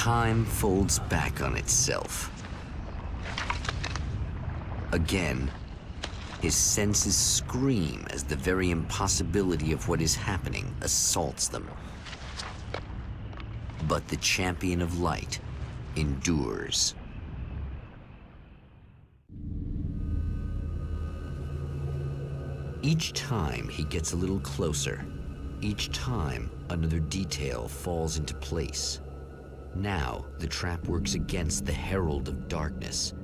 Time folds back on itself. Again, his senses scream as the very impossibility of what is happening assaults them. But the champion of light endures. Each time he gets a little closer. Each time another detail falls into place. Now the trap works against the Herald of Darkness.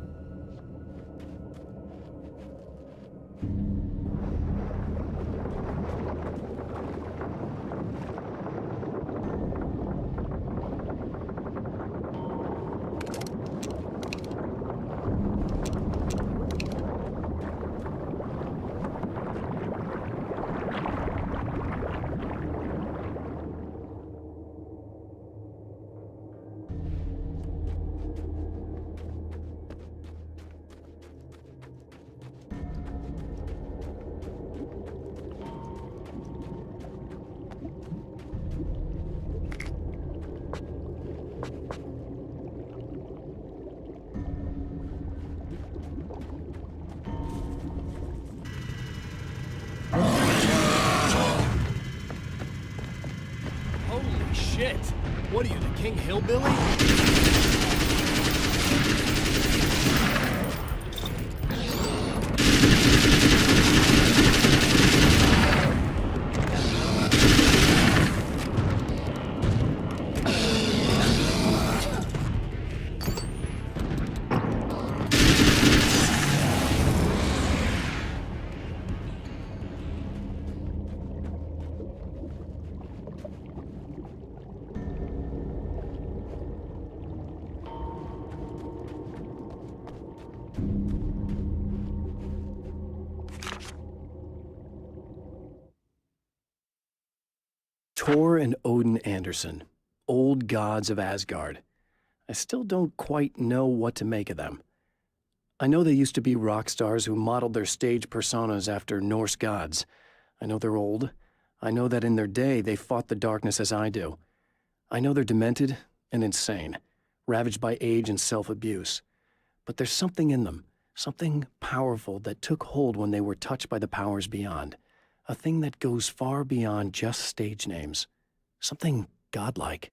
Shit! What are you, the King Hillbilly? Thor and Odin Anderson, old gods of Asgard. I still don't quite know what to make of them. I know they used to be rock stars who modeled their stage personas after Norse gods. I know they're old. I know that in their day they fought the darkness as I do. I know they're demented and insane, ravaged by age and self-abuse. But there's something in them, something powerful that took hold when they were touched by the powers beyond. A thing that goes far beyond just stage names. Something godlike.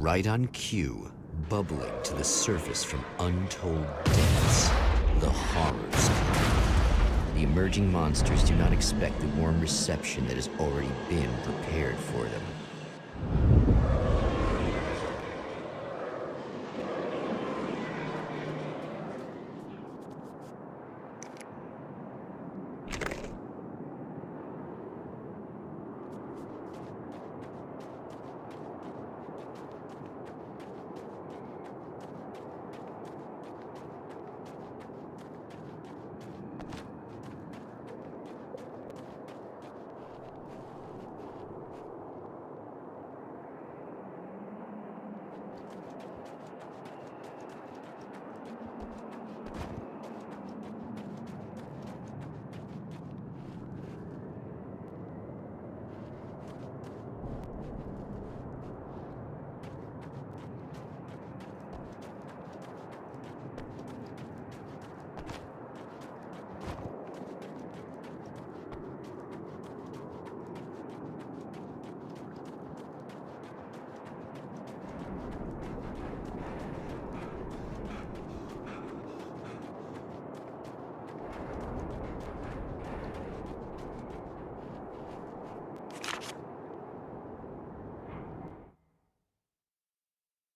Right on cue, bubbling to the surface from untold depths, the horrors come. The emerging monsters do not expect the warm reception that has already been prepared for them.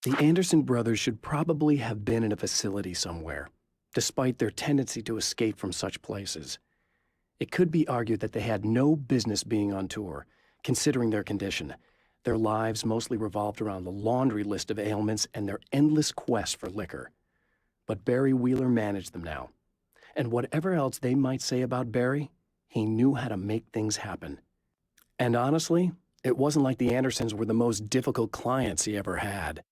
The Anderson brothers should probably have been in a facility somewhere, despite their tendency to escape from such places. It could be argued that they had no business being on tour, considering their condition. Their lives mostly revolved around the laundry list of ailments and their endless quest for liquor. But Barry Wheeler managed them now. And whatever else they might say about Barry, he knew how to make things happen. And honestly, it wasn't like the Andersons were the most difficult clients he ever had.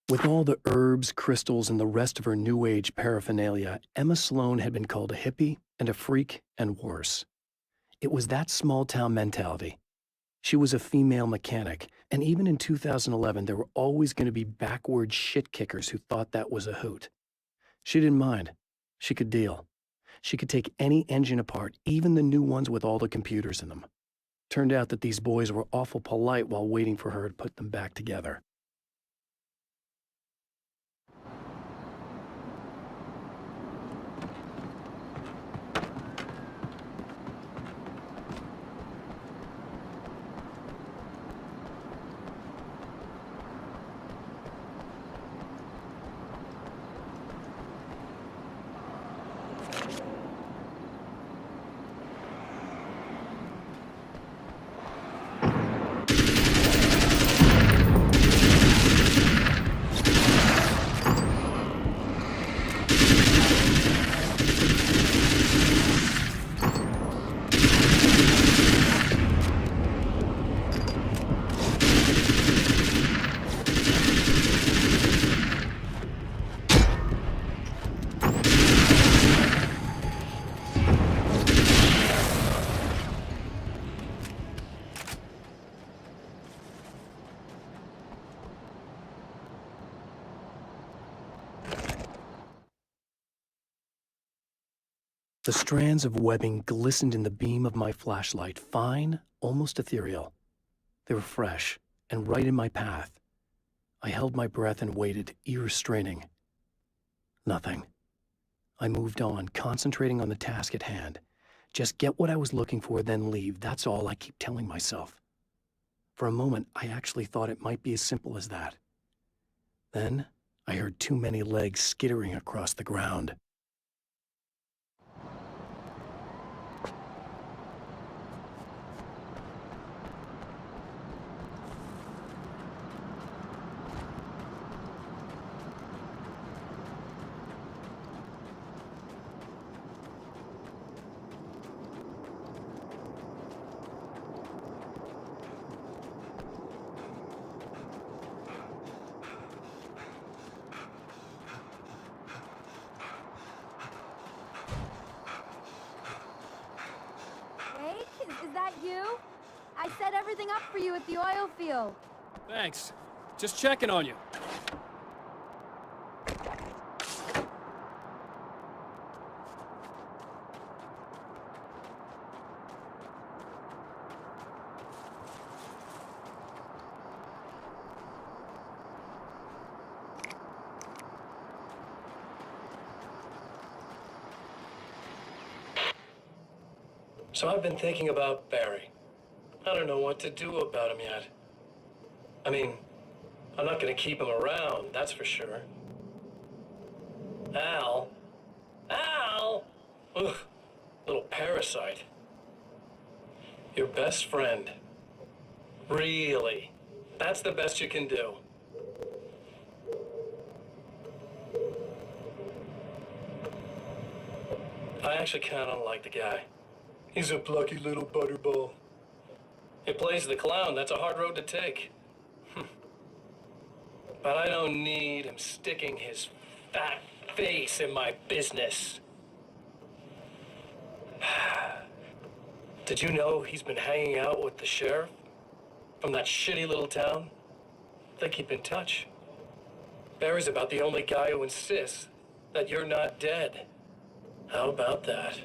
With all the herbs, crystals, and the rest of her New Age paraphernalia, Emma Sloan had been called a hippie and a freak and worse. It was that small-town mentality. She was a female mechanic, and even in 2011, there were always going to be backward shit-kickers who thought that was a hoot. She didn't mind. She could deal. She could take any engine apart, even the new ones with all the computers in them. Turned out that these boys were awful polite while waiting for her to put them back together. The strands of webbing glistened in the beam of my flashlight, fine, almost ethereal. They were fresh and right in my path. I held my breath and waited, ears straining. Nothing. I moved on, concentrating on the task at hand. Just get what I was looking for, then leave. That's all I keep telling myself. For a moment, I actually thought it might be as simple as that. Then, I heard too many legs skittering across the ground. Is that you? I set everything up for you at the oil field. Thanks. Just checking on you. So I've been thinking about Barry. I don't know what to do about him yet. I mean, I'm not gonna keep him around, that's for sure. Al? Ugh, little parasite. Your best friend. Really? That's the best you can do. I actually kinda like the guy. He's a plucky little butterball. He plays the clown. That's a hard road to take. But I don't need him sticking his fat face in my business. Did you know he's been hanging out with the sheriff from that shitty little town? They keep in touch. Barry's about the only guy who insists that you're not dead. How about that?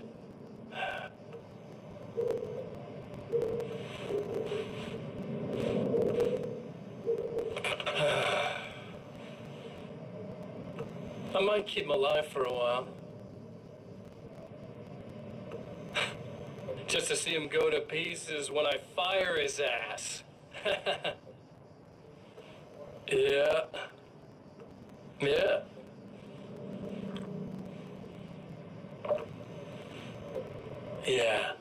I might keep him alive for a while. Just to see him go to pieces when I fire his ass. Yeah. Yeah. Yeah.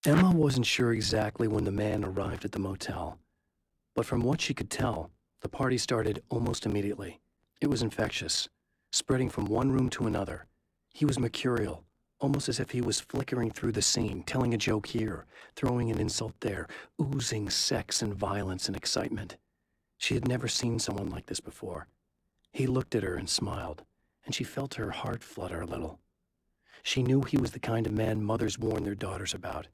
Emma wasn't sure exactly when the man arrived at the motel, but from what she could tell, the party started almost immediately. It was infectious, spreading from one room to another. He was mercurial, almost as if he was flickering through the scene, telling a joke here, throwing an insult there, oozing sex and violence and excitement. She had never seen someone like this before. He looked at her and smiled, and she felt her heart flutter a little. She knew he was the kind of man mothers warn their daughters about,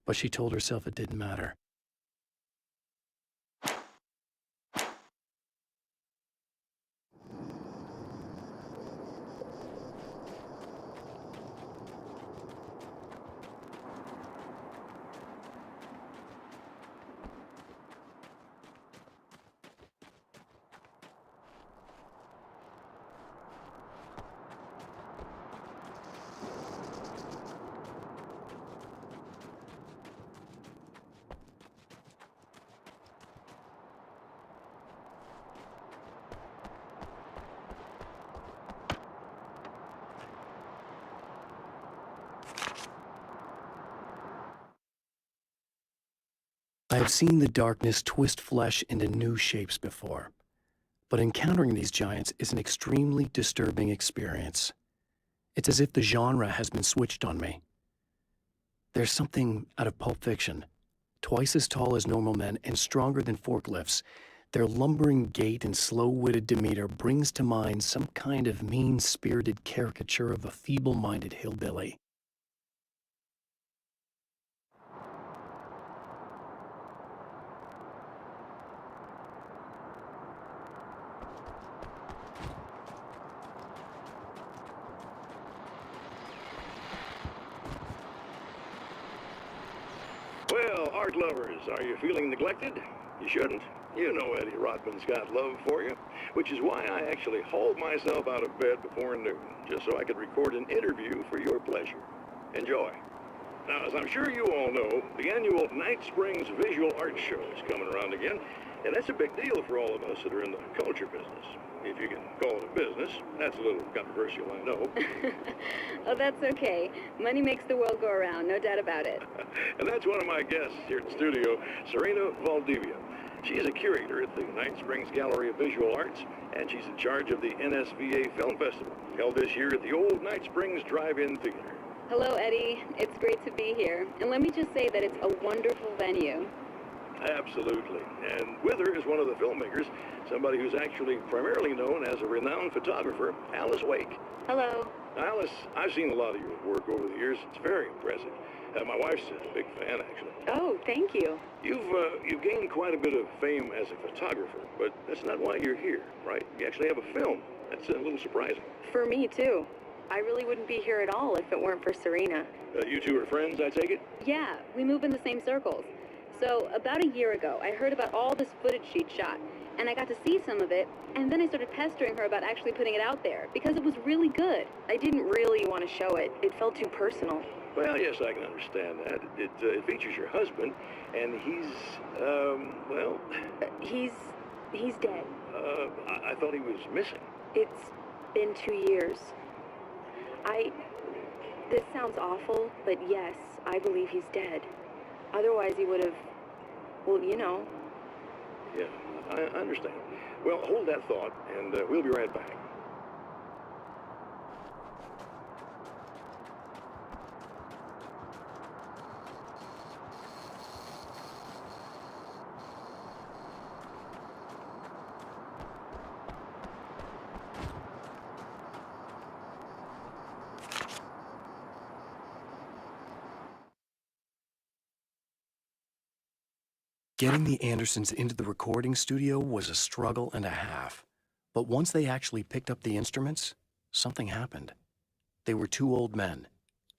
but she told herself it didn't matter. I have seen the darkness twist flesh into new shapes before, but encountering these giants is an extremely disturbing experience. It's as if the genre has been switched on me. There's something out of Pulp Fiction. Twice as tall as normal men and stronger than forklifts, their lumbering gait and slow-witted demeanor brings to mind some kind of mean-spirited caricature of a feeble-minded hillbilly. Well, art lovers, are you feeling neglected? You shouldn't. You know Eddie Rodman's got love for you, which is why I actually hauled myself out of bed before noon, just so I could record an interview for your pleasure. Enjoy. Now, as I'm sure you all know, the annual Night Springs Visual Arts Show is coming around again, and that's a big deal for all of us that are in the culture business. If you can call it a business. That's a little controversial, I know. Oh, that's okay. Money makes the world go around, no doubt about it. And that's one of my guests here at the studio, Serena Valdivia. She is a curator at the Night Springs Gallery of Visual Arts, and she's in charge of the NSVA Film Festival, held this year at the old Night Springs Drive-In Theater. Hello, Eddie. It's great to be here. And let me just say that it's a wonderful venue. Absolutely. And with her is one of the filmmakers, somebody who's actually primarily known as a renowned photographer, Alice Wake. Hello. Alice, I've seen a lot of your work over the years. It's very impressive. My wife's a big fan, actually. Oh, thank you. You've gained quite a bit of fame as a photographer, but that's not why you're here, right? You actually have a film. That's a little surprising. For me, too. I really wouldn't be here at all if it weren't for Serena. You two are friends, I take it? Yeah, we move in the same circles. So, about a year ago, I heard about all this footage she'd shot, and I got to see some of it, and then I started pestering her about actually putting it out there, because it was really good. I didn't really want to show it. It felt too personal. Well, yes, I can understand that. It features your husband, and he's, well... He's dead. I thought he was missing. It's been 2 years. This sounds awful, but yes, I believe he's dead. Otherwise he would have, well, you know. Yeah, I understand. Well, hold that thought, and we'll be right back. Getting the Andersons into the recording studio was a struggle and a half. But once they actually picked up the instruments, something happened. They were two old men,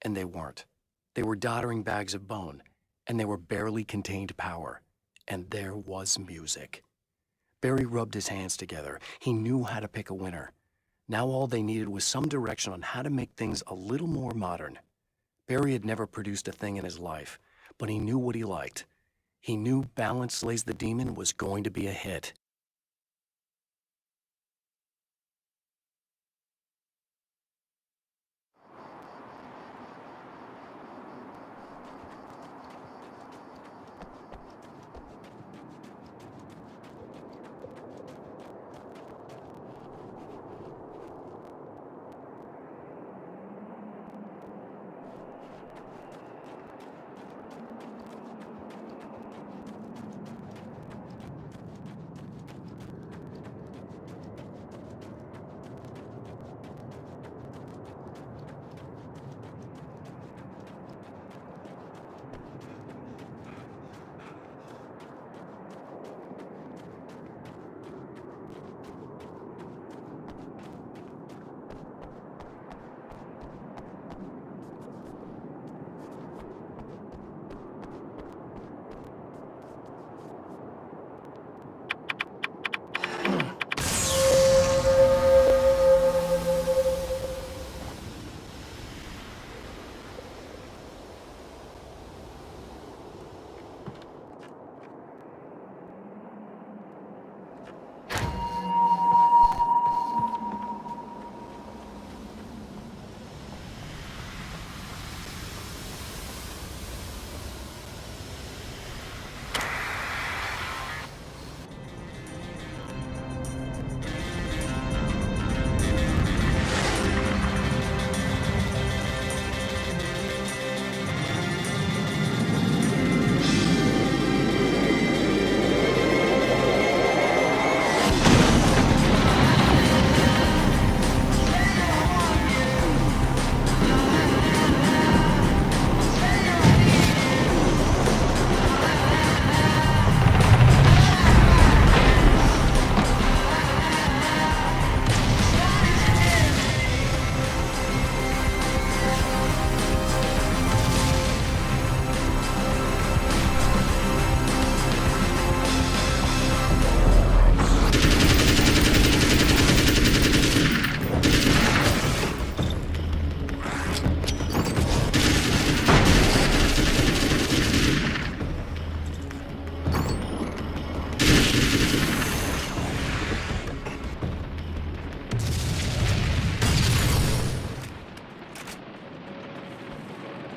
and they weren't. They were doddering bags of bone, and they were barely contained power. And there was music. Barry rubbed his hands together. He knew how to pick a winner. Now all they needed was some direction on how to make things a little more modern. Barry had never produced a thing in his life, but he knew what he liked. He knew Balance Slays the Demon was going to be a hit.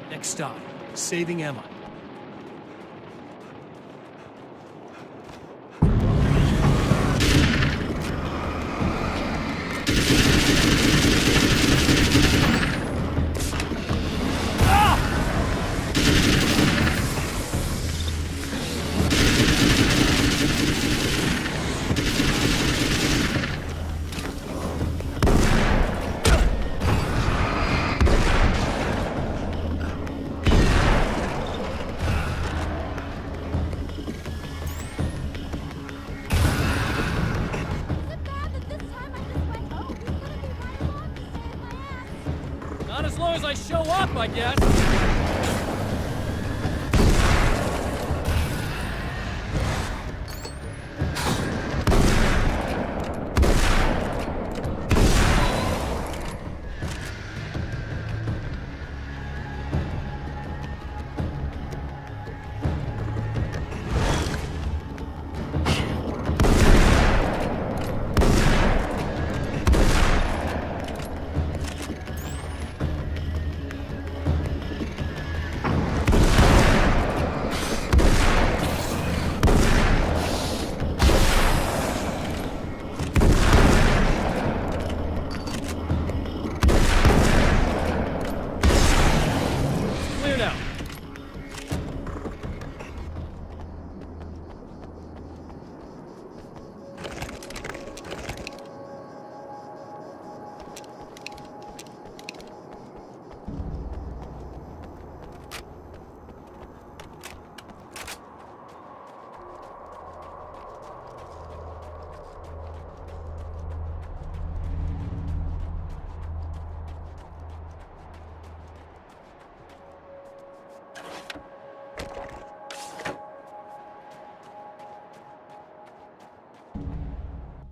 Next stop, saving Emma. Not as long as I show up, I guess.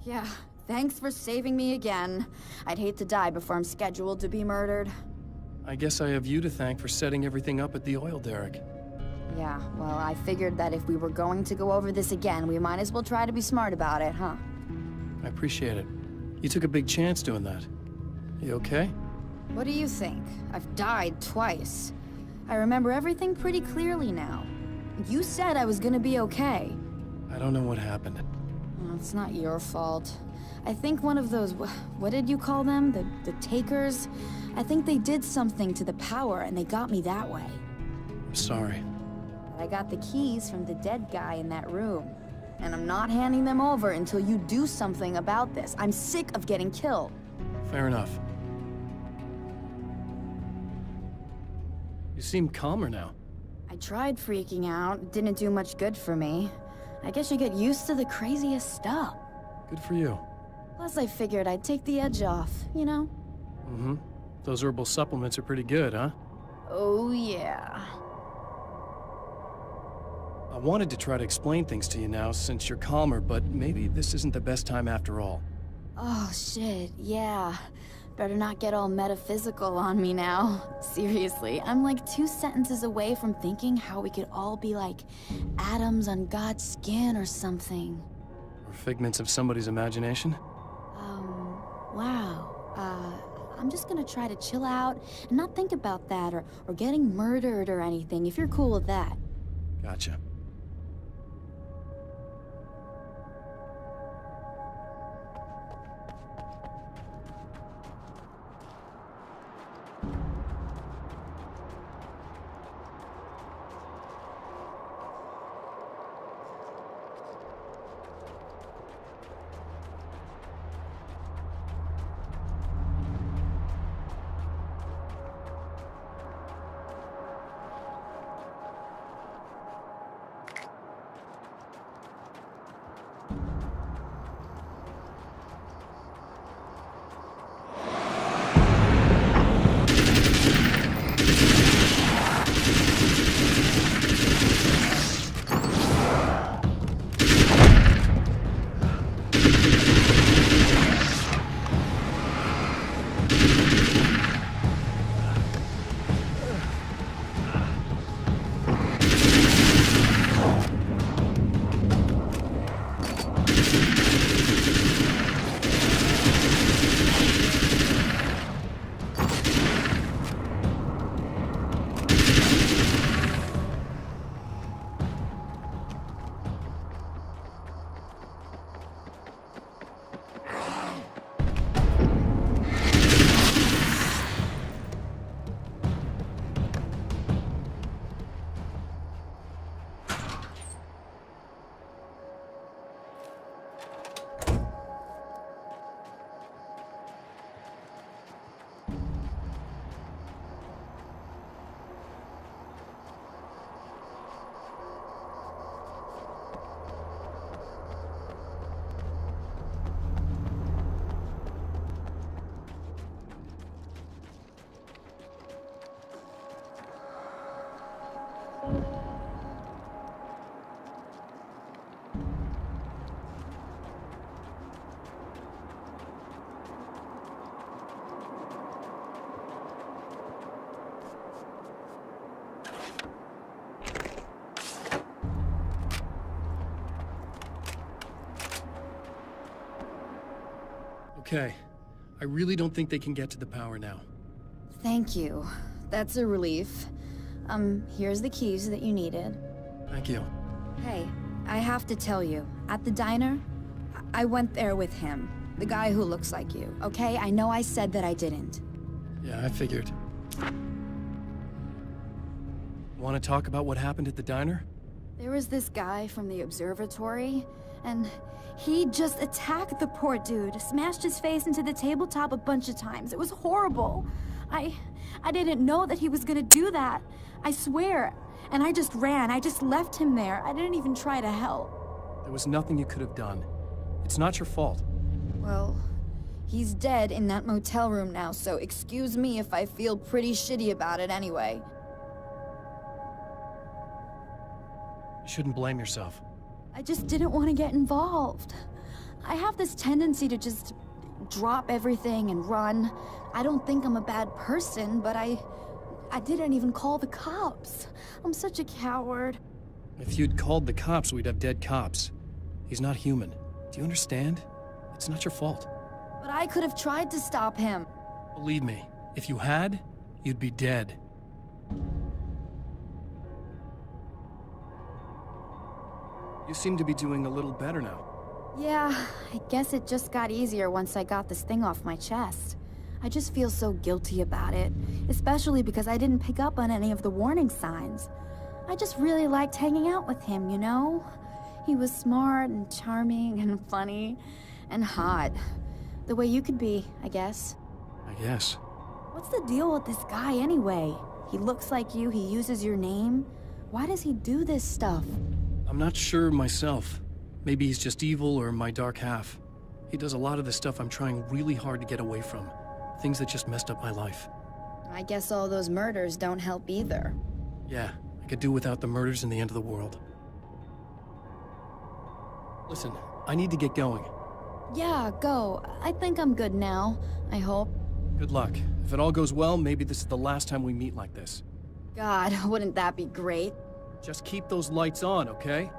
Yeah, thanks for saving me again. I'd hate to die before I'm scheduled to be murdered. I guess I have you to thank for setting everything up at the oil derrick. Yeah, well, I figured that if we were going to go over this again, we might as well try to be smart about it, huh? I appreciate it. You took a big chance doing that. You okay? What do you think? I've died twice. I remember everything pretty clearly now. You said I was gonna be okay. I don't know what happened. Well, it's not your fault. I think one of those, what did you call them? The takers? I think they did something to the power and they got me that way. I'm sorry. But I got the keys from the dead guy in that room. And I'm not handing them over until you do something about this. I'm sick of getting killed. Fair enough. You seem calmer now. I tried freaking out. It didn't do much good for me. I guess you get used to the craziest stuff. Good for you. Plus, I figured I'd take the edge off, you know? Mm-hmm. Those herbal supplements are pretty good, huh? Oh, yeah. I wanted to try to explain things to you now since you're calmer, but maybe this isn't the best time after all. Oh, shit, yeah. Better not get all metaphysical on me now. Seriously, I'm like 2 sentences away from thinking how we could all be like atoms on God's skin or something. Or figments of somebody's imagination? Wow. I'm just gonna try to chill out and not think about that or getting murdered or anything, if you're cool with that. Gotcha. Okay. I really don't think they can get to the power now. Thank you. That's a relief. Here's the keys that you needed. Thank you. Hey, I have to tell you, at the diner, I went there with him. The guy who looks like you, okay? I know I said that I didn't. Yeah, I figured. Want to talk about what happened at the diner? There was this guy from the observatory, and he just attacked the poor dude, smashed his face into the tabletop a bunch of times. It was horrible. I didn't know that he was gonna do that. I swear. And I just ran. I just left him there. I didn't even try to help. There was nothing you could have done. It's not your fault. Well, he's dead in that motel room now, so excuse me if I feel pretty shitty about it anyway. You shouldn't blame yourself. I just didn't want to get involved. I have this tendency to just drop everything and run. I don't think I'm a bad person, but I didn't even call the cops. I'm such a coward. If you'd called the cops, we'd have dead cops. He's not human. Do you understand? It's not your fault. But I could have tried to stop him. Believe me, if you had, you'd be dead. You seem to be doing a little better now. Yeah, I guess it just got easier once I got this thing off my chest. I just feel so guilty about it, especially because I didn't pick up on any of the warning signs. I just really liked hanging out with him, you know? He was smart and charming and funny and hot. The way you could be, I guess. I guess. What's the deal with this guy anyway? He looks like you, he uses your name. Why does he do this stuff? I'm not sure myself. Maybe he's just evil or my dark half. He does a lot of the stuff I'm trying really hard to get away from. Things that just messed up my life. I guess all those murders don't help either. Yeah, I could do without the murders and the end of the world. Listen, I need to get going. Yeah, go. I think I'm good now. I hope. Good luck. If it all goes well, maybe this is the last time we meet like this. God, wouldn't that be great? Just keep those lights on, okay?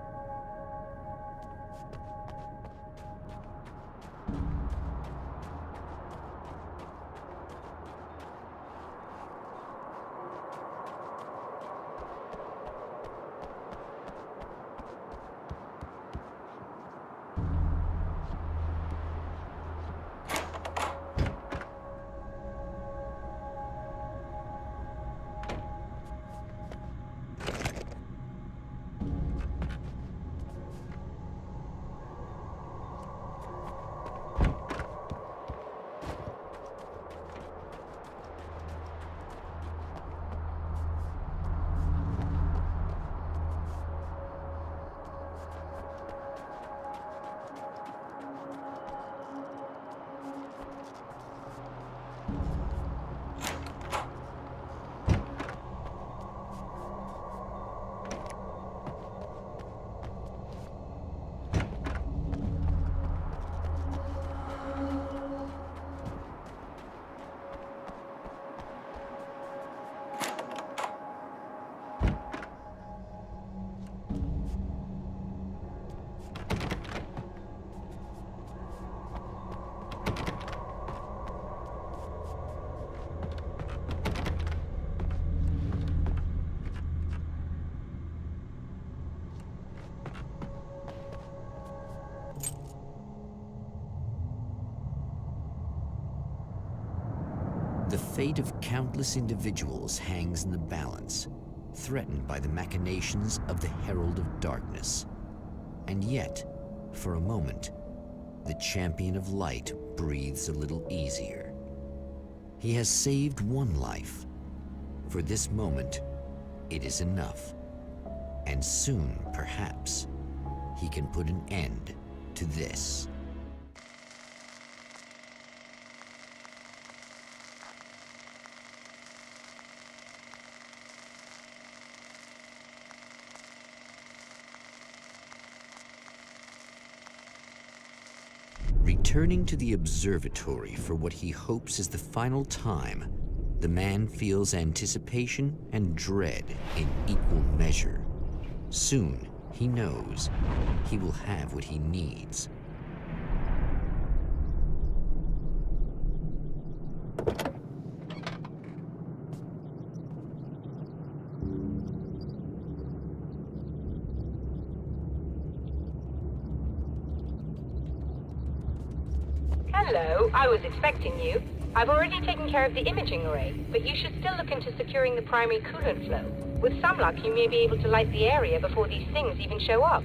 The fate of countless individuals hangs in the balance, threatened by the machinations of the Herald of Darkness. And yet, for a moment, the Champion of Light breathes a little easier. He has saved one life. For this moment, it is enough. And soon, perhaps, he can put an end to this. Returning to the observatory for what he hopes is the final time, the man feels anticipation and dread in equal measure. Soon, he knows, he will have what he needs. Hello, I was expecting you. I've already taken care of the imaging array, but you should still look into securing the primary coolant flow. With some luck, you may be able to light the area before these things even show up.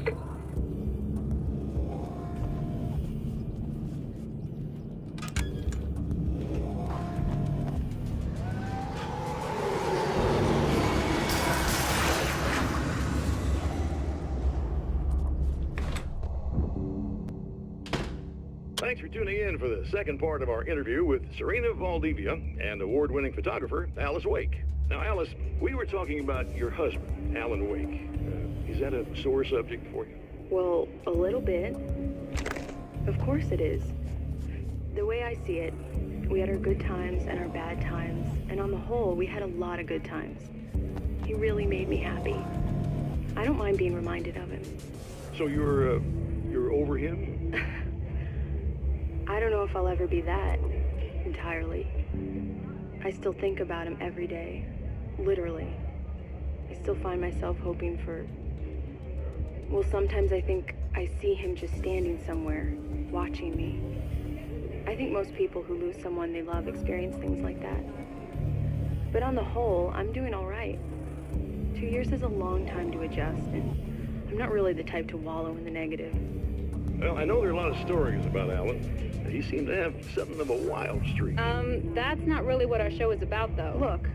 Thanks for tuning in for the second part of our interview with Serena Valdivia and award-winning photographer Alice Wake. Now, Alice, we were talking about your husband, Alan Wake. Is that a sore subject for you? Well, a little bit. Of course it is. The way I see it, we had our good times and our bad times, and on the whole, we had a lot of good times. He really made me happy. I don't mind being reminded of him. So you're over him? I don't know if I'll ever be that, entirely. I still think about him every day, literally. I still find myself hoping for... Well, sometimes I think I see him just standing somewhere, watching me. I think most people who lose someone they love experience things like that. But on the whole, I'm doing all right. 2 years is a long time to adjust, and I'm not really the type to wallow in the negative. Well, I know there are a lot of stories about Alan. He seemed to have something of a wild streak. That's not really what our show is about, though. Look,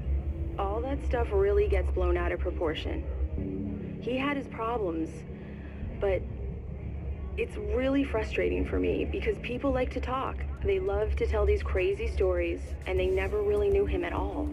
all that stuff really gets blown out of proportion. He had his problems, but it's really frustrating for me because people like to talk. They love to tell these crazy stories, and they never really knew him at all.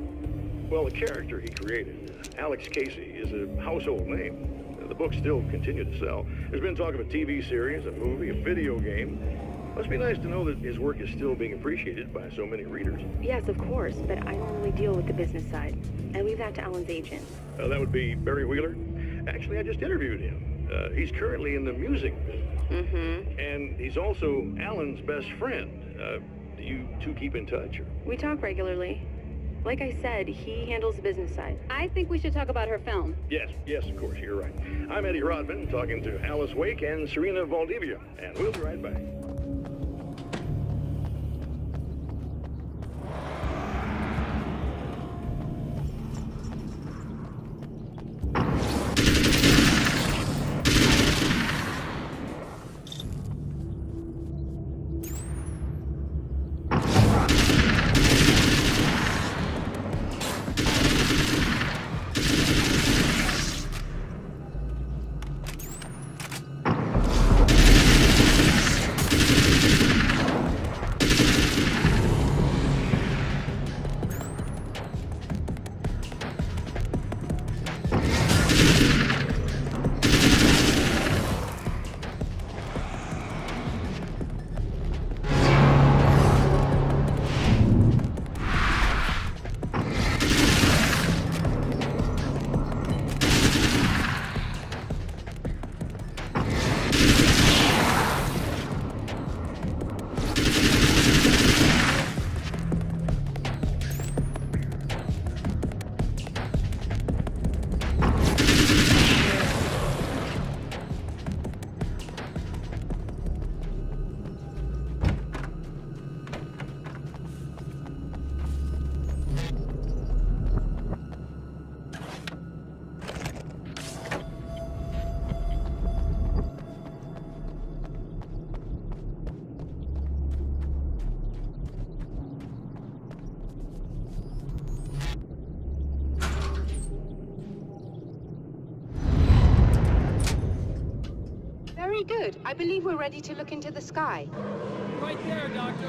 Well, the character he created, Alex Casey, is a household name. The books still continue to sell. There's been talk of a TV series, a movie, a video game. Must be nice to know that his work is still being appreciated by so many readers. Yes, of course, but I don't really deal with the business side. I leave that to Alan's agent. That would be Barry Wheeler. Actually, I just interviewed him. He's currently in the music business. Mm-hmm. And he's also Alan's best friend. Do you two keep in touch? Or? We talk regularly. Like I said, he handles the business side. I think we should talk about her film. Yes, of course, you're right. I'm Eddie Rodman, talking to Alice Wake and Serena Valdivia, and we'll be right back. Very good. I believe we're ready to look into the sky. Right there, Doctor.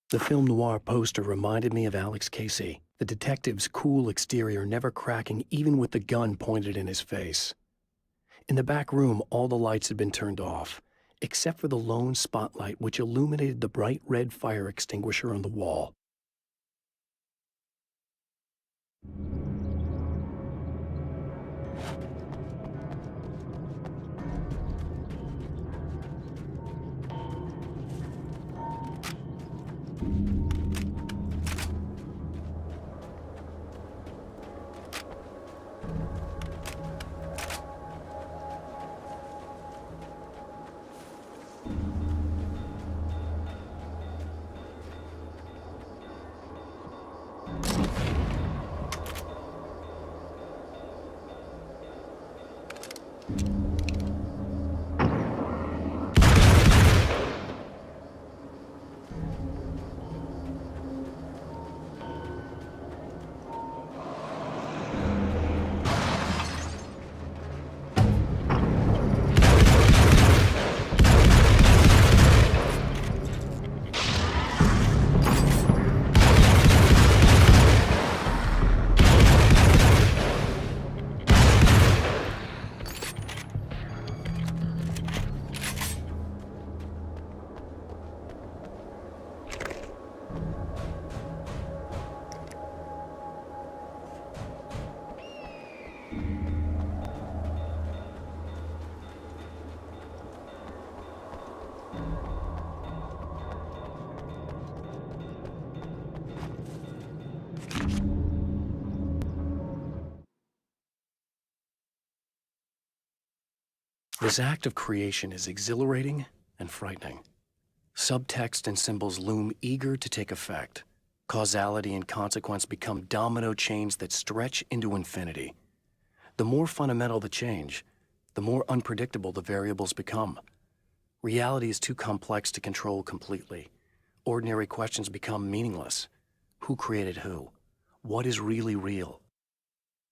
The film noir poster reminded me of Alex Casey, the detective's cool exterior never cracking even with the gun pointed in his face. In the back room, all the lights had been turned off, except for the lone spotlight which illuminated the bright red fire extinguisher on the wall. This act of creation is exhilarating and frightening. Subtext and symbols loom eager to take effect. Causality and consequence become domino chains that stretch into infinity. The more fundamental the change, the more unpredictable the variables become. Reality is too complex to control completely. Ordinary questions become meaningless. Who created who? What is really real?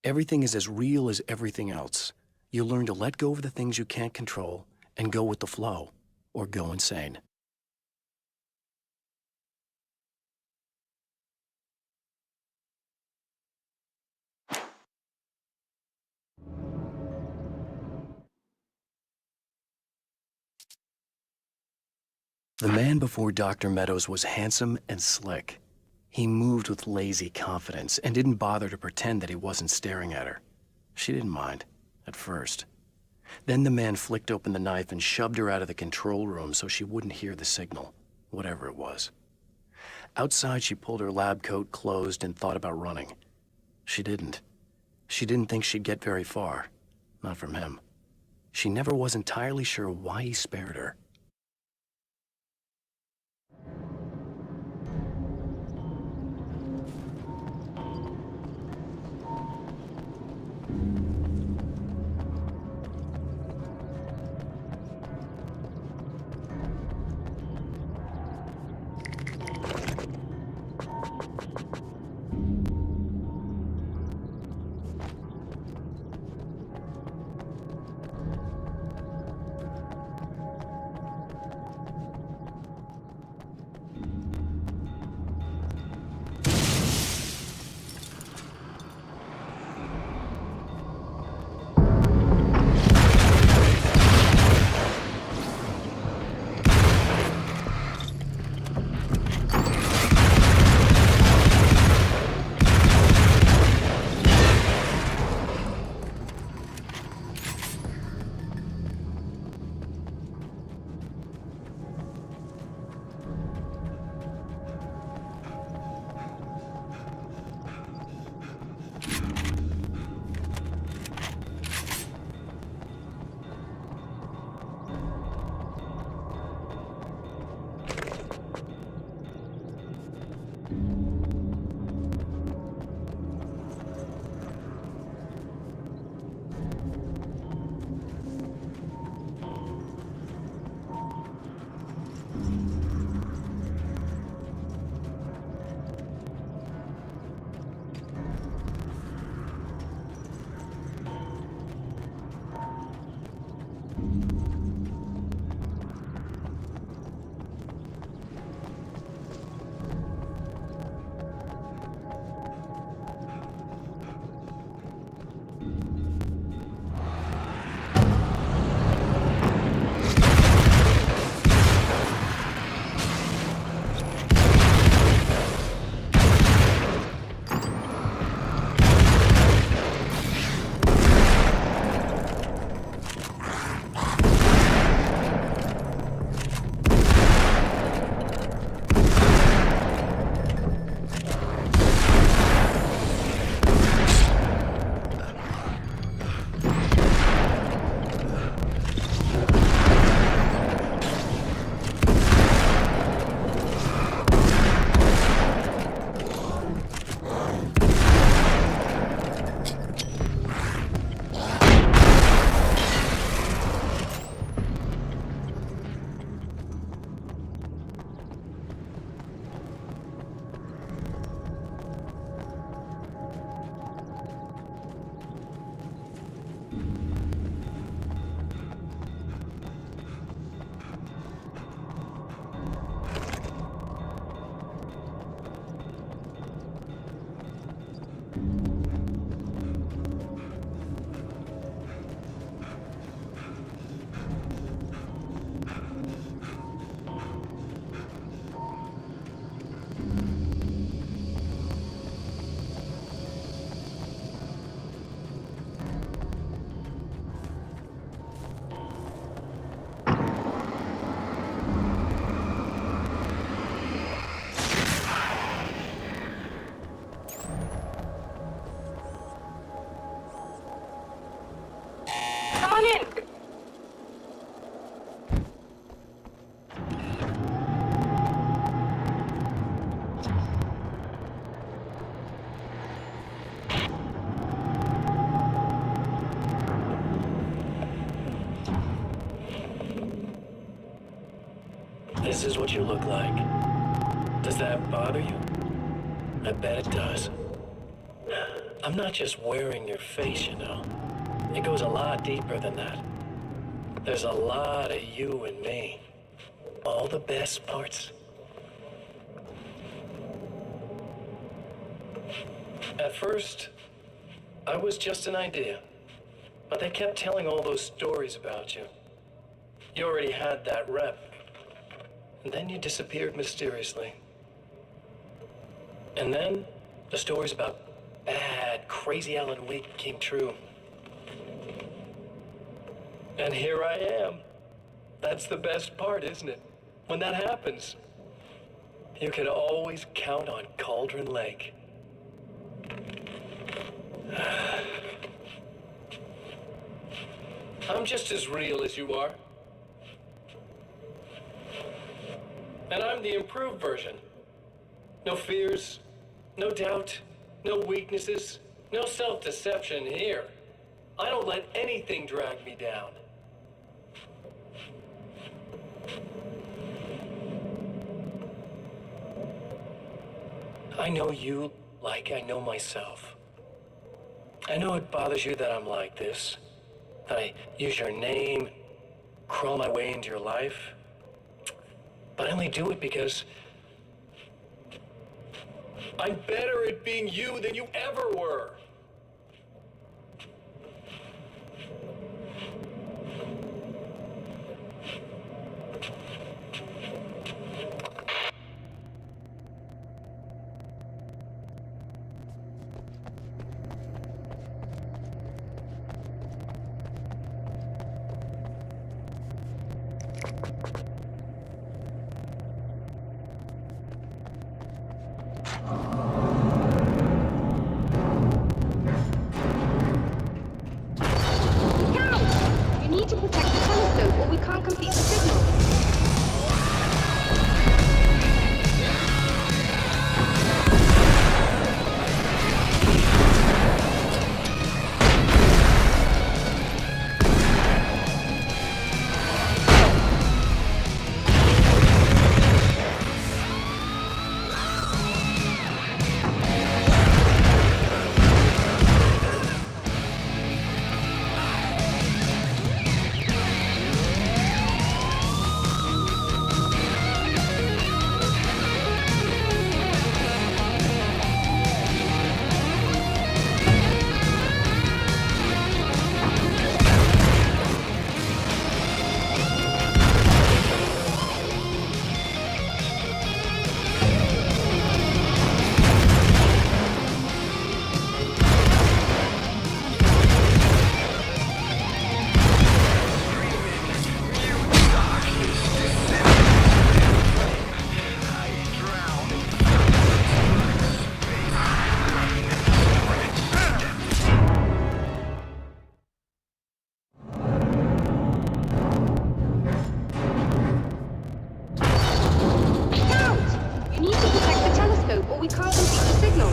Everything is as real as everything else. You learn to let go of the things you can't control and go with the flow, or go insane. The man before Dr. Meadows was handsome and slick. He moved with lazy confidence and didn't bother to pretend that he wasn't staring at her. She didn't mind, at first. Then the man flicked open the knife and shoved her out of the control room so she wouldn't hear the signal, whatever it was. Outside, she pulled her lab coat closed and thought about running. She didn't. She didn't think she'd get very far. Not from him. She never was entirely sure why he spared her. This is what you look like. Does that bother you? I bet it does. I'm not just wearing your face, you know. It goes a lot deeper than that. There's a lot of you and me. All the best parts. At first, I was just an idea. But they kept telling all those stories about you. You already had that rep. And then you disappeared mysteriously. And then the stories about bad, crazy Alan Wake came true. And here I am. That's the best part, isn't it? When that happens, you can always count on Cauldron Lake. I'm just as real as you are. And I'm the improved version. No fears, no doubt, no weaknesses, no self-deception here. I don't let anything drag me down. I know you like I know myself. I know it bothers you that I'm like this, that I use your name, crawl my way into your life. But I only do it because I'm better at being you than you ever were. You need to protect the telescope or we can't complete the signal. Or we can't complete the signal.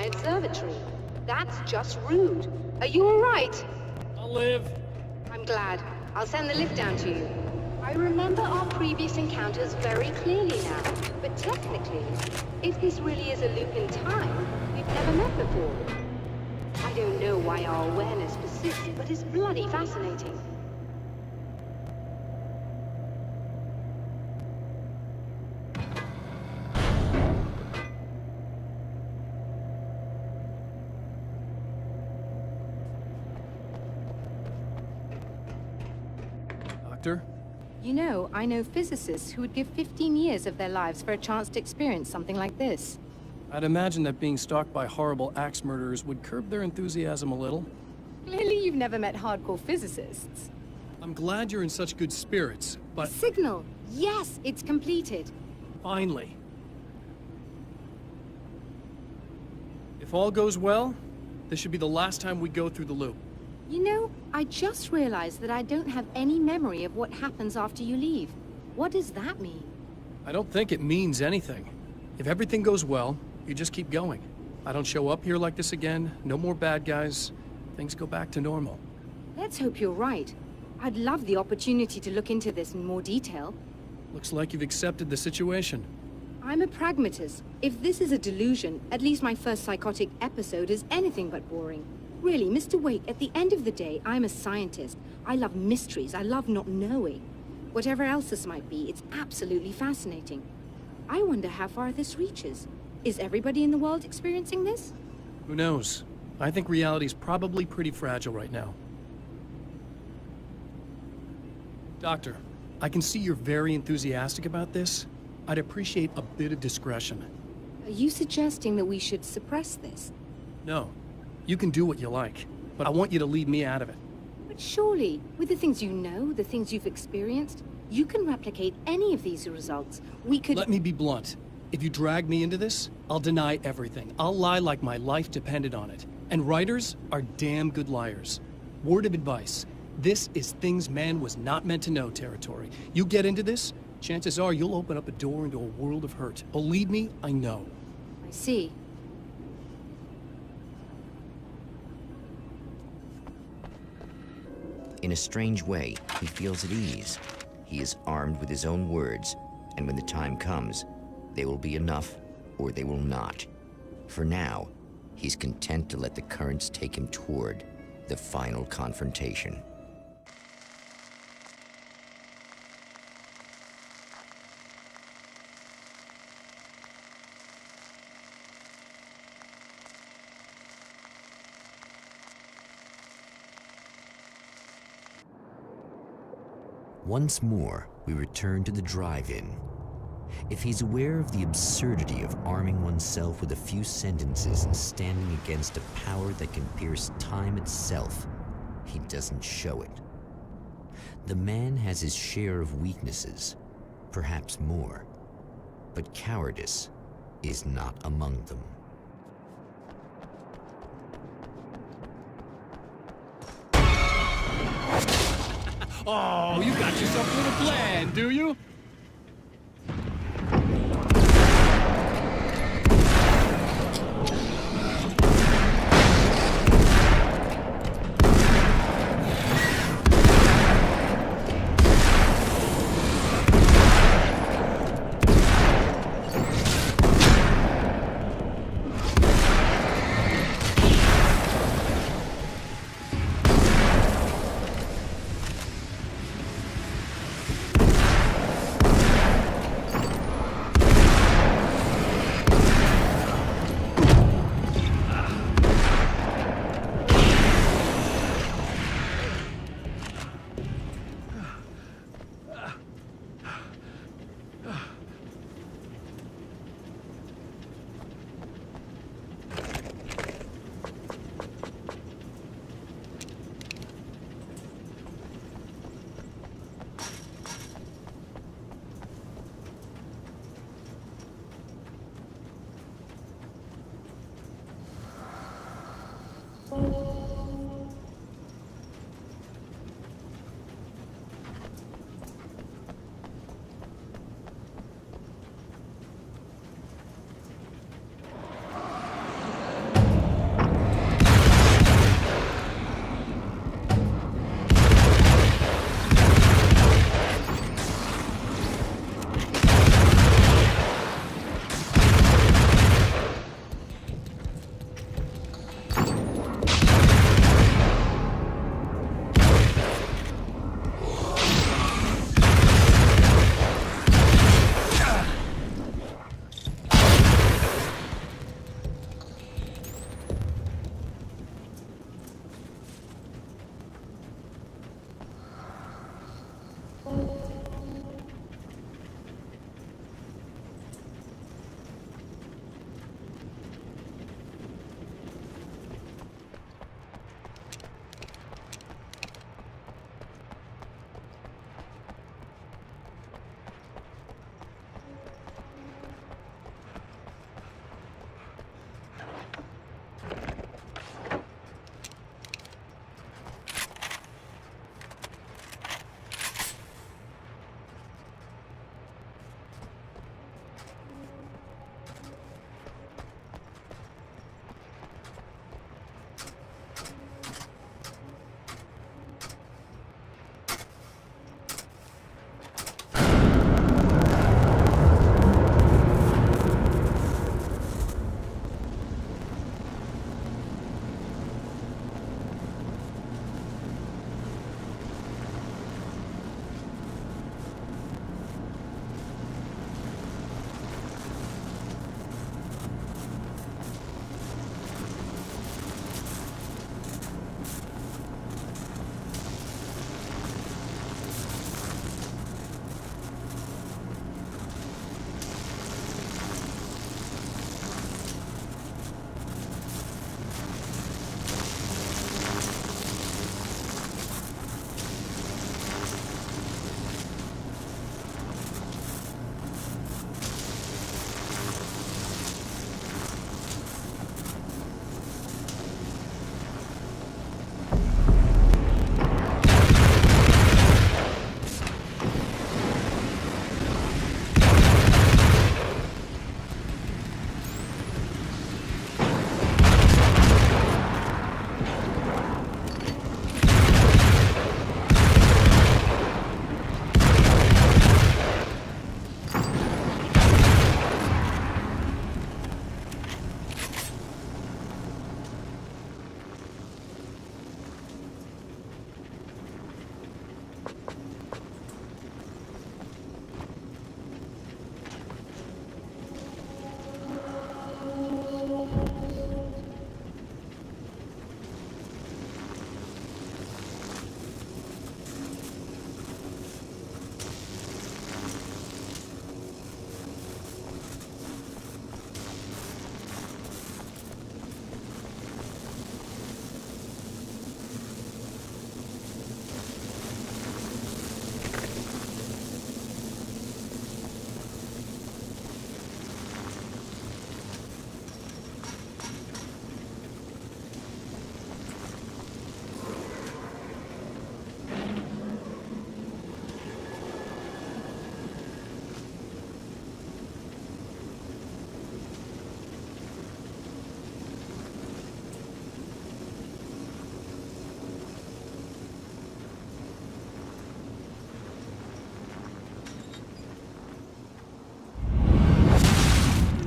observatory. That's just rude. Are you alright? I'll live. I'm glad. I'll send the lift down to you. I remember our previous encounters very clearly now, but technically, if this really is a loop in time, we've never met before. I don't know why our awareness persists, but it's bloody fascinating. Doctor? You know, I know physicists who would give 15 years of their lives for a chance to experience something like this. I'd imagine that being stalked by horrible axe murderers would curb their enthusiasm a little. Clearly you've never met hardcore physicists. I'm glad you're in such good spirits, but Signal! Yes, it's completed. finally. If all goes well, this should be the last time we go through the loop. You know, I just realized that I don't have any memory of what happens after you leave. What does that mean? I don't think it means anything. If everything goes well, you just keep going. I don't show up here like this again, no more bad guys. Things go back to normal. Let's hope you're right. I'd love the opportunity to look into this in more detail. Looks like you've accepted the situation. I'm a pragmatist. If this is a delusion, at least my first psychotic episode is anything but boring. Really, Mr. Wake, at the end of the day, I'm a scientist. I love mysteries. I love not knowing. Whatever else this might be, it's absolutely fascinating. I wonder how far this reaches. Is everybody in the world experiencing this? Who knows? I think reality's probably pretty fragile right now. Doctor, I can see you're very enthusiastic about this. I'd appreciate a bit of discretion. Are you suggesting that we should suppress this? No. You can do what you like, but I want you to leave me out of it. But surely, with the things you know, the things you've experienced, you can replicate any of these results. We could— Let me be blunt. If you drag me into this, I'll deny everything. I'll lie like my life depended on it. And writers are damn good liars. Word of advice. This is things man was not meant to know territory. You get into this, chances are you'll open up a door into a world of hurt. Believe me, I know. I see. In a strange way, he feels at ease. He is armed with his own words, and when the time comes, they will be enough or they will not. For now, he's content to let the currents take him toward the final confrontation. Once more, we return to the drive-in. If he's aware of the absurdity of arming oneself with a few sentences and standing against a power that can pierce time itself, he doesn't show it. The man has his share of weaknesses, perhaps more, but cowardice is not among them. Oh, you got yourself a little plan, do you?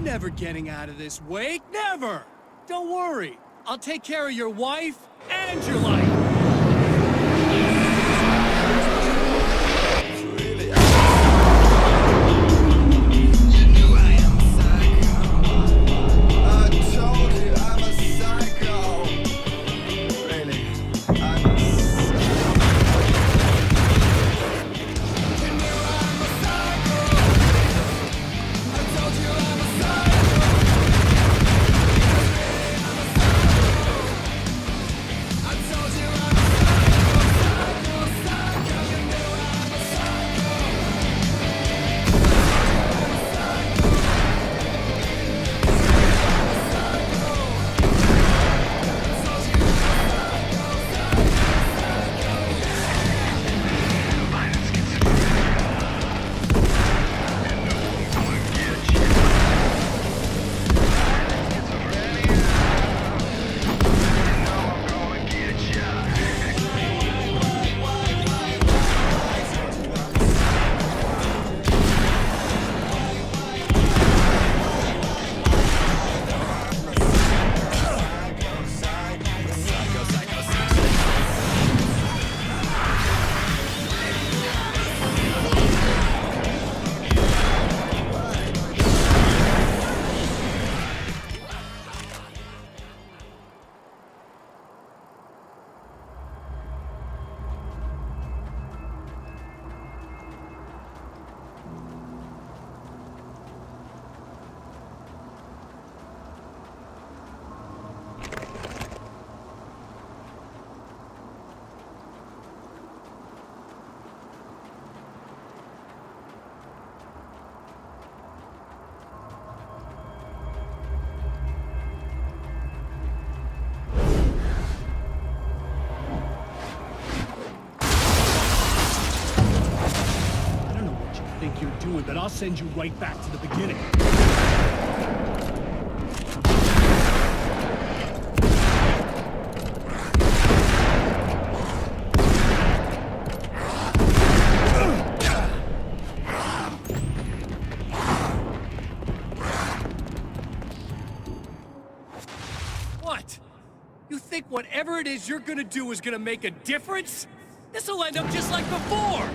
Never getting out of this wake, never! Don't worry, I'll take care of your wife and your life! But I'll send you right back to the beginning. What? You think whatever it is you're gonna do is gonna make a difference? This'll end up just like before!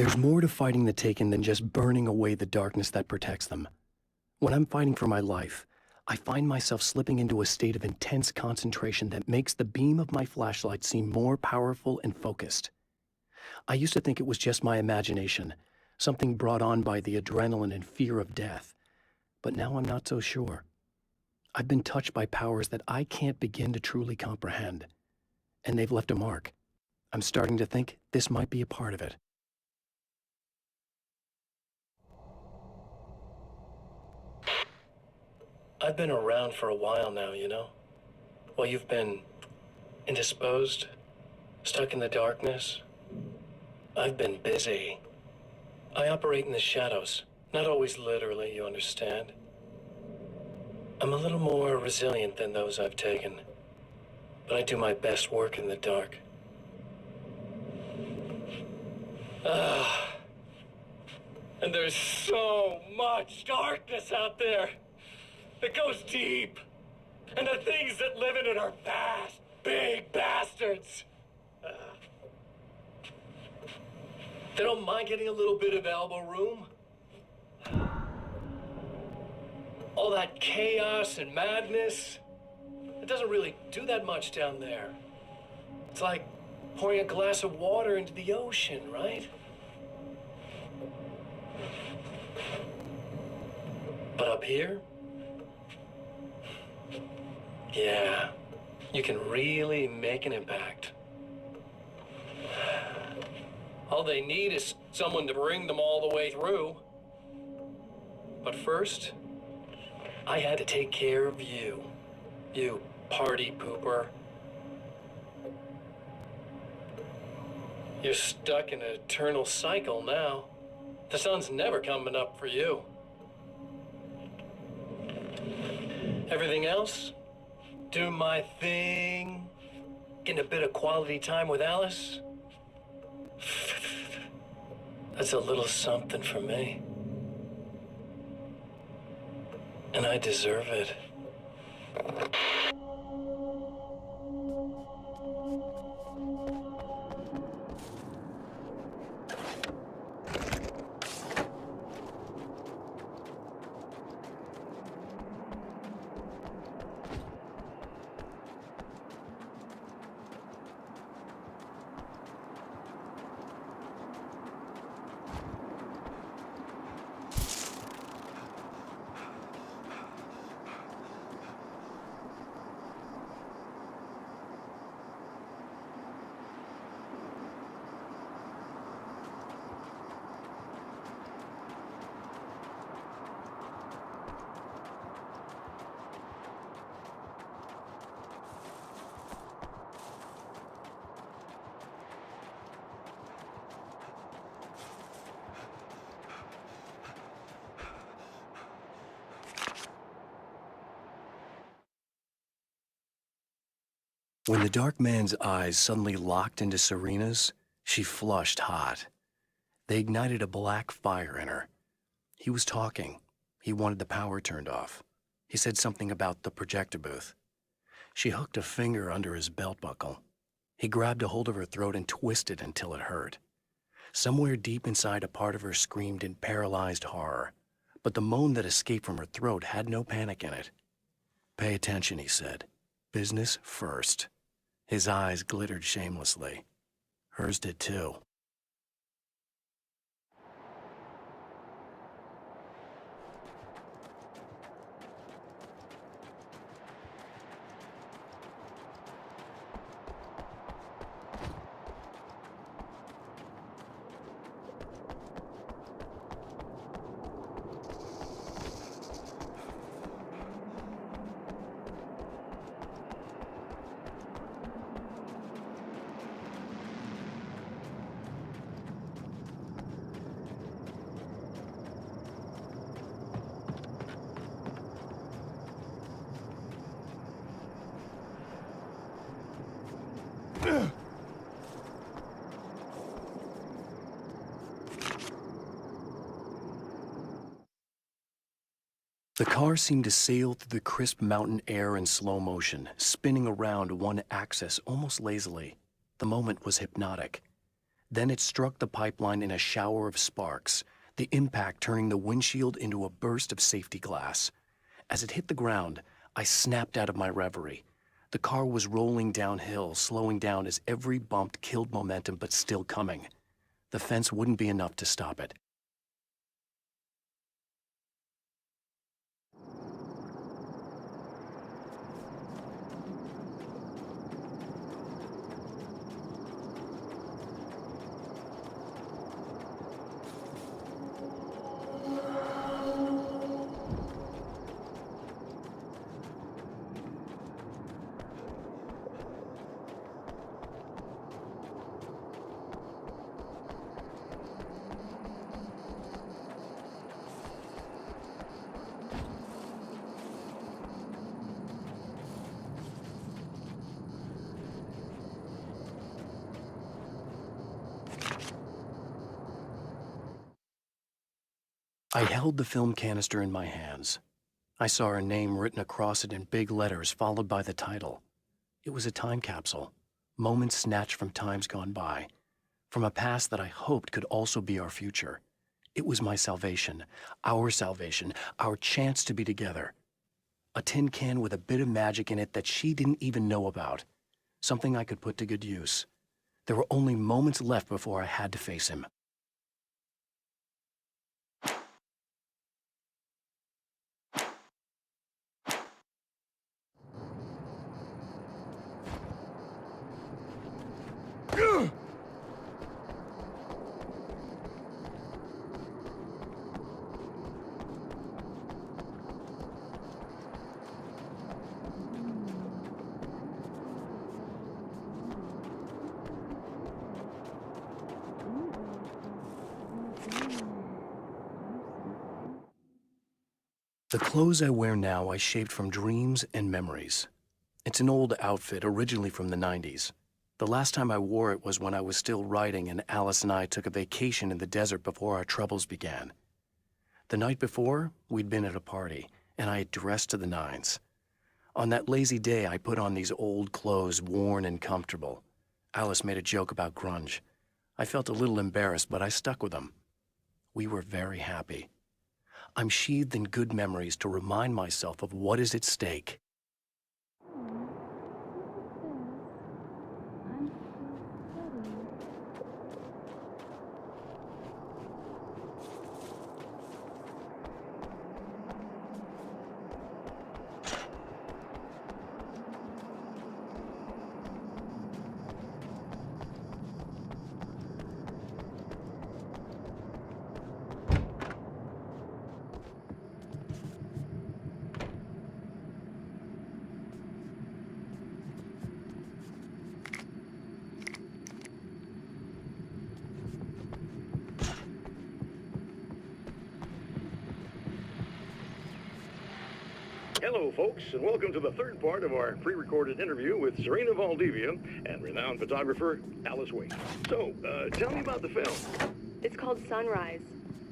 There's more to fighting the Taken than just burning away the darkness that protects them. When I'm fighting for my life, I find myself slipping into a state of intense concentration that makes the beam of my flashlight seem more powerful and focused. I used to think it was just my imagination, something brought on by the adrenaline and fear of death, but now I'm not so sure. I've been touched by powers that I can't begin to truly comprehend, and they've left a mark. I'm starting to think this might be a part of it. I've been around for a while now, you know? While you've been indisposed, stuck in the darkness, I've been busy. I operate in the shadows, not always literally, you understand? I'm a little more resilient than those I've taken, but I do my best work in the dark. And there's so much darkness out there. It goes deep. And the things that live in it are vast, big bastards. They don't mind getting a little bit of elbow room. All that chaos and madness, it doesn't really do that much down there. It's like pouring a glass of water into the ocean, right? But up here, yeah, you can really make an impact. All they need is someone to bring them all the way through. But first, I had to take care of you. You party pooper. You're stuck in an eternal cycle now. The sun's never coming up for you. Everything else? Doing my thing, getting a bit of quality time with Alice. That's a little something for me. And I deserve it. When the dark man's eyes suddenly locked into Serena's, she flushed hot. They ignited a black fire in her. He was talking. He wanted the power turned off. He said something about the projector booth. She hooked a finger under his belt buckle. He grabbed a hold of her throat and twisted until it hurt. Somewhere deep inside, a part of her screamed in paralyzed horror, but the moan that escaped from her throat had no panic in it. "Pay attention," he said. "Business first." His eyes glittered shamelessly. Hers did too. The car seemed to sail through the crisp mountain air in slow motion, spinning around one axis almost lazily. The moment was hypnotic. Then it struck the pipeline in a shower of sparks, the impact turning the windshield into a burst of safety glass. As it hit the ground, I snapped out of my reverie. The car was rolling downhill, slowing down as every bump killed momentum but still coming. The fence wouldn't be enough to stop it. I held the film canister in my hands. I saw her name written across it in big letters, followed by the title. It was a time capsule, moments snatched from times gone by, from a past that I hoped could also be our future. It was my salvation, our chance to be together. A tin can with a bit of magic in it that she didn't even know about, something I could put to good use. There were only moments left before I had to face him. The clothes I wear now I shaped from dreams and memories. It's an old outfit, originally from the 90s. The last time I wore it was when I was still writing and Alice and I took a vacation in the desert before our troubles began. The night before, we'd been at a party, and I had dressed to the nines. On that lazy day, I put on these old clothes, worn and comfortable. Alice made a joke about grunge. I felt a little embarrassed, but I stuck with them. We were very happy. I'm sheathed in good memories to remind myself of what is at stake. Hello, folks, and welcome to the third part of our pre-recorded interview with Serena Valdivia and renowned photographer Alice Wake. So, tell me about the film. It's called Sunrise,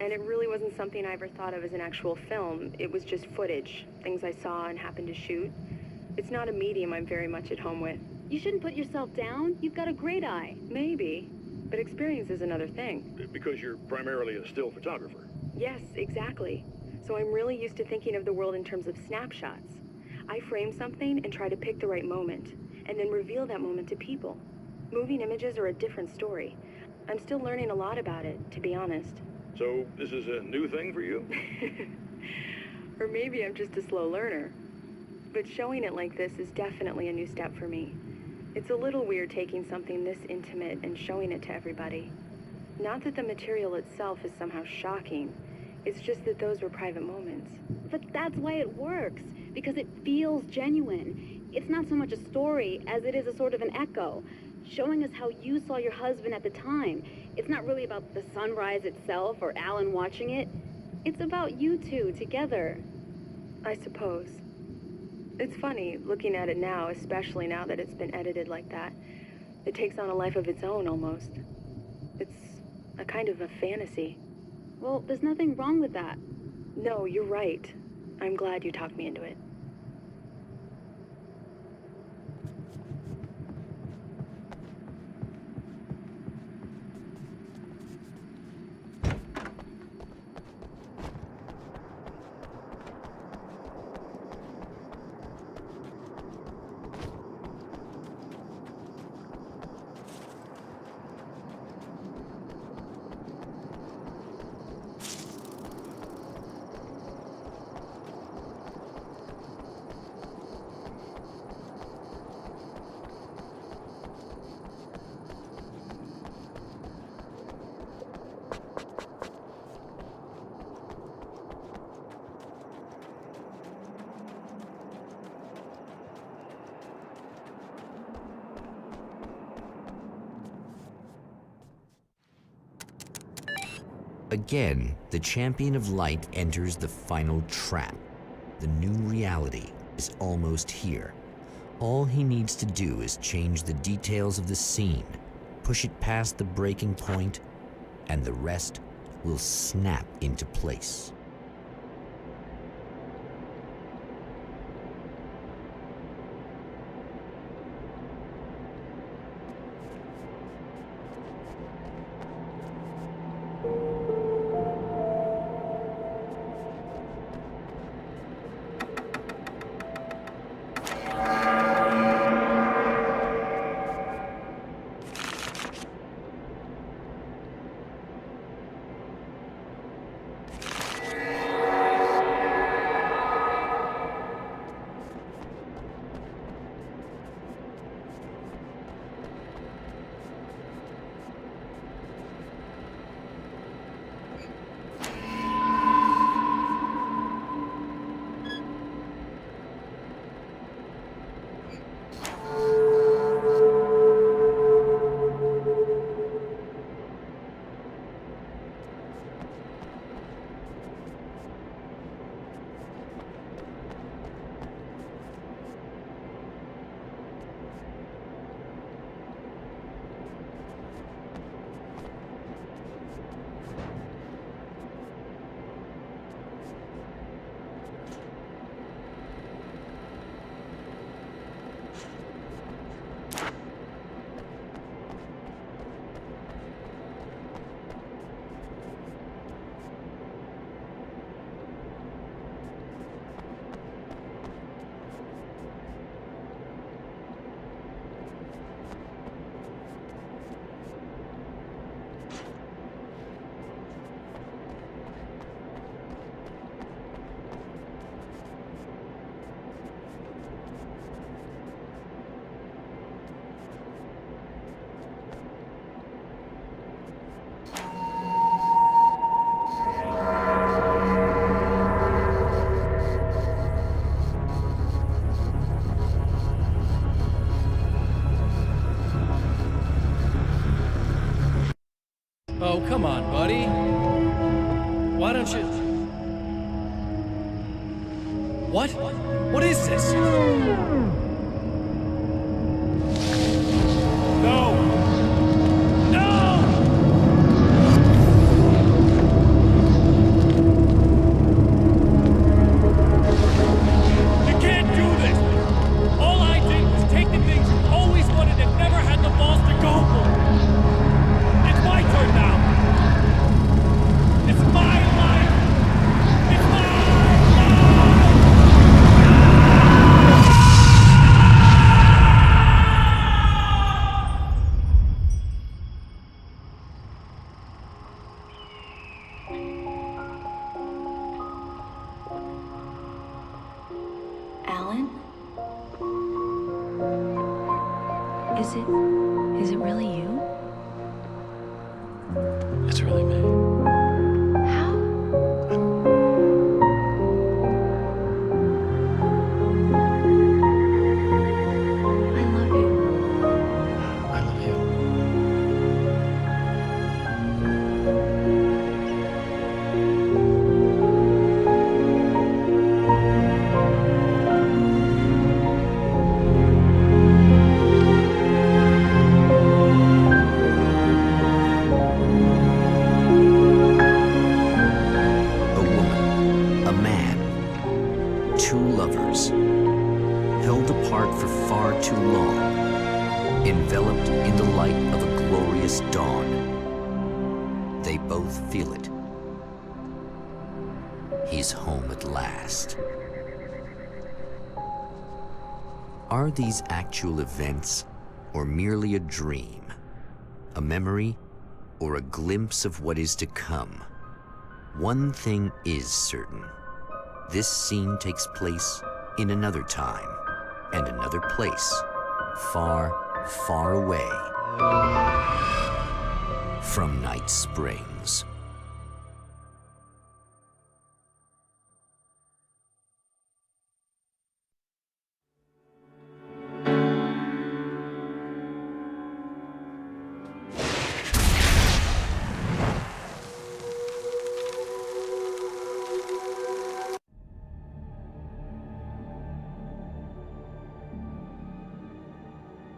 and it really wasn't something I ever thought of as an actual film. It was just footage, things I saw and happened to shoot. It's not a medium I'm very much at home with. You shouldn't put yourself down. You've got a great eye. Maybe, but experience is another thing. Because you're primarily a still photographer. Yes, exactly. So I'm really used to thinking of the world in terms of snapshots. I frame something and try to pick the right moment, and then reveal that moment to people. Moving images are a different story. I'm still learning a lot about it, to be honest. So, this is a new thing for you? Or maybe I'm just a slow learner. But showing it like this is definitely a new step for me. It's a little weird taking something this intimate and showing it to everybody. Not that the material itself is somehow shocking. It's just that those were private moments. But that's why it works, because it feels genuine. It's not so much a story as it is a sort of an echo, showing us how you saw your husband at the time. It's not really about the sunrise itself or Alan watching it. It's about you two together. I suppose. It's funny, looking at it now, especially now that it's been edited like that. It takes on a life of its own, almost. It's a kind of a fantasy. Well, there's nothing wrong with that. No, you're right. I'm glad you talked me into it. Again, the champion of light enters the final trap. The new reality is almost here. All he needs to do is change the details of the scene, push it past the breaking point, and the rest will snap into place. Oh, come on, buddy. Why don't you... What? What is this? No! No! You can't do this! All I did was take the things you always wanted and never had the balls to go for. It's my turn now! It's my life! It's my life! Alan? Is it really you? It's really me. How? I love you. I love you. A woman, a man, two lovers, held apart for far too long, enveloped in the light of a glorious dawn. They both feel it. He's home at last. Are these actual events, or merely a dream? A memory, or a glimpse of what is to come? One thing is certain. This scene takes place in another time and another place, far, far away from Night Springs.